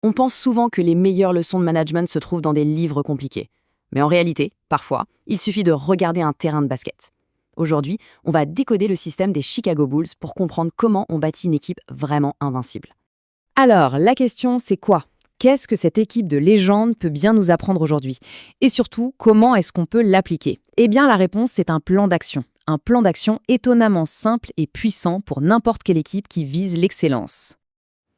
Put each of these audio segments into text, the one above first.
On pense souvent que les meilleures leçons de management se trouvent dans des livres compliqués. Mais en réalité, parfois, il suffit de regarder un terrain de basket. Aujourd'hui, on va décoder le système des Chicago Bulls pour comprendre comment on bâtit une équipe vraiment invincible. Alors, la question, c'est quoi? Qu'est-ce que cette équipe de légende peut bien nous apprendre aujourd'hui? Et surtout, comment est-ce qu'on peut l'appliquer? Eh bien, la réponse, c'est un plan d'action. Un plan d'action étonnamment simple et puissant pour n'importe quelle équipe qui vise l'excellence.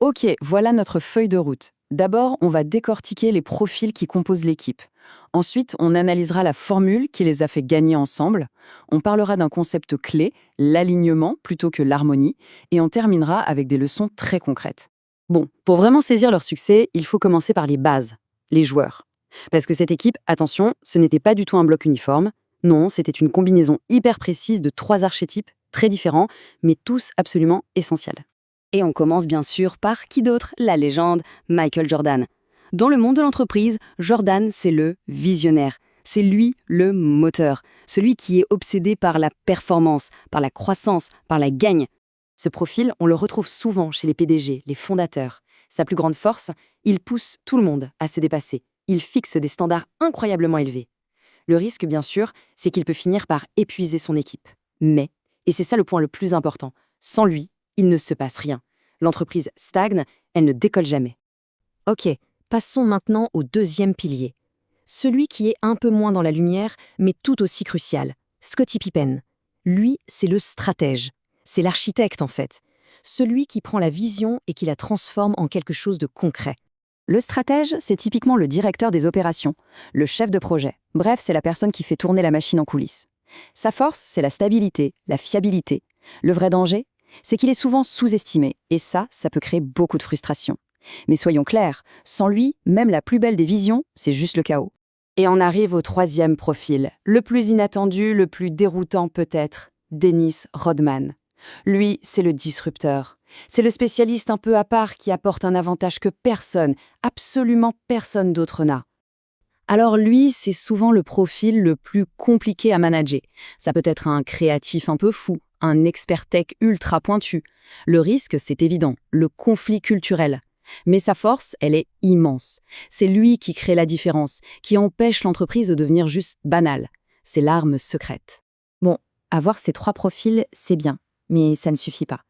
Ok, voilà notre feuille de route. D'abord, on va décortiquer les profils qui composent l'équipe. Ensuite, on analysera la formule qui les a fait gagner ensemble. On parlera d'un concept clé, l'alignement plutôt que l'harmonie. Et on terminera avec des leçons très concrètes. Bon, pour vraiment saisir leur succès, il faut commencer par les bases, les joueurs. Parce que cette équipe, attention, ce n'était pas du tout un bloc uniforme. Non, c'était une combinaison hyper précise de 3 archétypes très différents, mais tous absolument essentiels. Et on commence bien sûr par qui d'autre? La légende, Michael Jordan. Dans le monde de l'entreprise, Jordan, c'est le visionnaire. C'est lui le moteur, celui qui est obsédé par la performance, par la croissance, par la gagne. Ce profil, on le retrouve souvent chez les PDG, les fondateurs. Sa plus grande force, il pousse tout le monde à se dépasser. Il fixe des standards incroyablement élevés. Le risque, bien sûr, c'est qu'il peut finir par épuiser son équipe. Mais, et c'est ça le point le plus important, sans lui, il ne se passe rien. L'entreprise stagne, elle ne décolle jamais. Ok, passons maintenant au deuxième pilier. Celui qui est un peu moins dans la lumière, mais tout aussi crucial, Scottie Pippen. Lui, c'est le stratège. C'est l'architecte, en fait. Celui qui prend la vision et qui la transforme en quelque chose de concret. Le stratège, c'est typiquement le directeur des opérations, le chef de projet. Bref, c'est la personne qui fait tourner la machine en coulisses. Sa force, c'est la stabilité, la fiabilité. Le vrai danger, c'est qu'il est souvent sous-estimé, et ça peut créer beaucoup de frustration. Mais soyons clairs, sans lui, même la plus belle des visions, c'est juste le chaos. Et on arrive au troisième profil, le plus inattendu, le plus déroutant peut-être, Dennis Rodman. Lui, c'est le disrupteur. C'est le spécialiste un peu à part qui apporte un avantage que personne, absolument personne d'autre n'a. Alors lui, c'est souvent le profil le plus compliqué à manager. Ça peut être un créatif un peu fou, un expert tech ultra pointu. Le risque, c'est évident, le conflit culturel. Mais sa force, elle est immense. C'est lui qui crée la différence, qui empêche l'entreprise de devenir juste banale. C'est l'arme secrète. Bon, avoir ces 3 profils, c'est bien, mais ça ne suffit pas.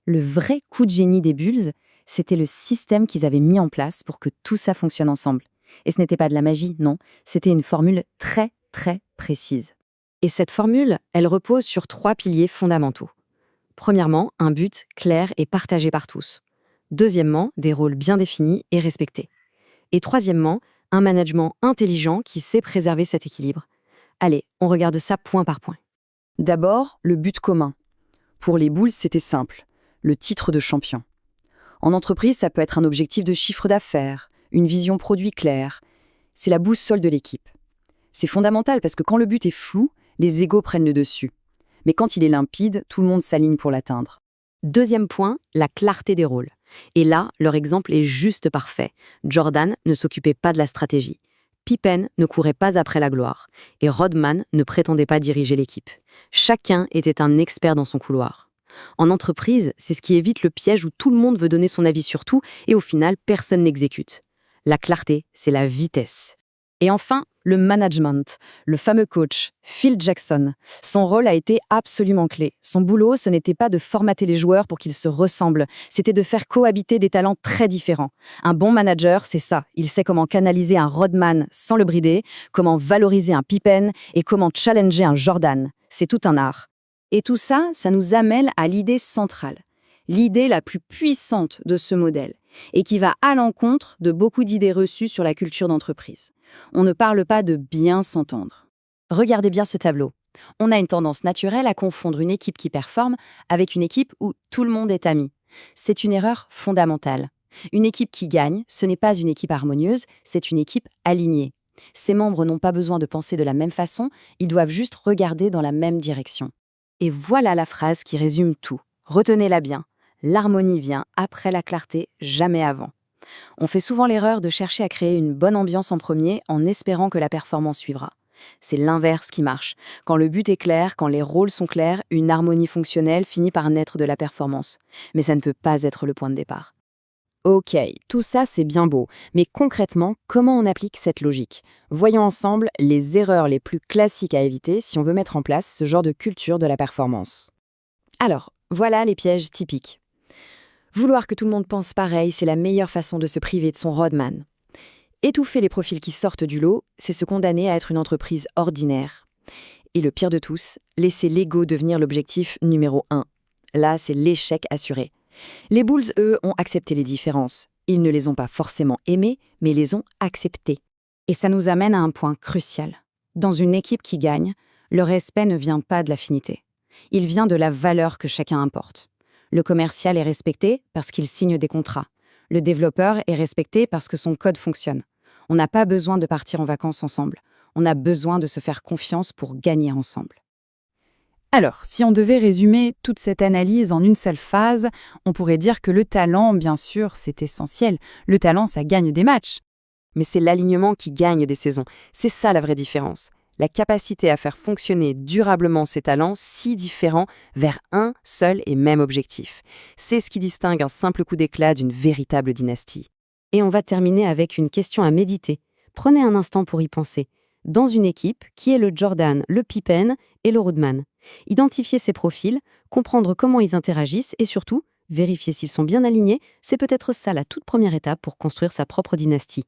Le vrai coup de génie des Bulls, c'était le système qu'ils avaient mis en place pour que tout ça fonctionne ensemble. Et ce n'était pas de la magie, non, c'était une formule très, très précise. Et cette formule, elle repose sur 3 piliers fondamentaux. Premièrement, un but clair et partagé par tous. Deuxièmement, des rôles bien définis et respectés. Et troisièmement, un management intelligent qui sait préserver cet équilibre. Allez, on regarde ça point par point. D'abord, le but commun. Pour les Bulls, c'était simple, le titre de champion. En entreprise, ça peut être un objectif de chiffre d'affaires, une vision produit claire. C'est la boussole de l'équipe. C'est fondamental parce que quand le but est flou, les égos prennent le dessus. Mais quand il est limpide, tout le monde s'aligne pour l'atteindre. Deuxième point, la clarté des rôles. Et là, leur exemple est juste parfait. Jordan ne s'occupait pas de la stratégie. Pippen ne courait pas après la gloire. Et Rodman ne prétendait pas diriger l'équipe. Chacun était un expert dans son couloir. En entreprise, c'est ce qui évite le piège où tout le monde veut donner son avis sur tout et au final, personne n'exécute. La clarté, c'est la vitesse. Et enfin, le management, le fameux coach, Phil Jackson. Son rôle a été absolument clé. Son boulot, ce n'était pas de formater les joueurs pour qu'ils se ressemblent, c'était de faire cohabiter des talents très différents. Un bon manager, c'est ça. Il sait comment canaliser un Rodman sans le brider, comment valoriser un Pippen et comment challenger un Jordan. C'est tout un art. Et tout ça, ça nous amène à l'idée centrale, l'idée la plus puissante de ce modèle, et qui va à l'encontre de beaucoup d'idées reçues sur la culture d'entreprise. On ne parle pas de bien s'entendre. Regardez bien ce tableau. On a une tendance naturelle à confondre une équipe qui performe avec une équipe où tout le monde est ami. C'est une erreur fondamentale. Une équipe qui gagne, ce n'est pas une équipe harmonieuse, c'est une équipe alignée. Ses membres n'ont pas besoin de penser de la même façon, ils doivent juste regarder dans la même direction. Et voilà la phrase qui résume tout. Retenez-la bien. L'harmonie vient après la clarté, jamais avant. On fait souvent l'erreur de chercher à créer une bonne ambiance en premier en espérant que la performance suivra. C'est l'inverse qui marche. Quand le but est clair, quand les rôles sont clairs, une harmonie fonctionnelle finit par naître de la performance. Mais ça ne peut pas être le point de départ. Ok, tout ça c'est bien beau, mais concrètement, comment on applique cette logique? Voyons ensemble les erreurs les plus classiques à éviter si on veut mettre en place ce genre de culture de la performance. Alors, voilà les pièges typiques. Vouloir que tout le monde pense pareil, c'est la meilleure façon de se priver de son roadman. Étouffer les profils qui sortent du lot, c'est se condamner à être une entreprise ordinaire. Et le pire de tous, laisser l'ego devenir l'objectif numéro un. Là, c'est l'échec assuré. Les Bulls, eux, ont accepté les différences. Ils ne les ont pas forcément aimées, mais les ont acceptées. Et ça nous amène à un point crucial. Dans une équipe qui gagne, le respect ne vient pas de l'affinité. Il vient de la valeur que chacun apporte. Le commercial est respecté parce qu'il signe des contrats. Le développeur est respecté parce que son code fonctionne. On n'a pas besoin de partir en vacances ensemble. On a besoin de se faire confiance pour gagner ensemble. Alors, si on devait résumer toute cette analyse en une seule phase, on pourrait dire que le talent, bien sûr, c'est essentiel. Le talent, ça gagne des matchs. Mais c'est l'alignement qui gagne des saisons. C'est ça la vraie différence. La capacité à faire fonctionner durablement ces talents si différents vers un seul et même objectif. C'est ce qui distingue un simple coup d'éclat d'une véritable dynastie. Et on va terminer avec une question à méditer. Prenez un instant pour y penser. Dans une équipe, qui est le Jordan, le Pippen et le Rodman? Identifier ces profils, comprendre comment ils interagissent et surtout, vérifier s'ils sont bien alignés, c'est peut-être ça la toute première étape pour construire sa propre dynastie.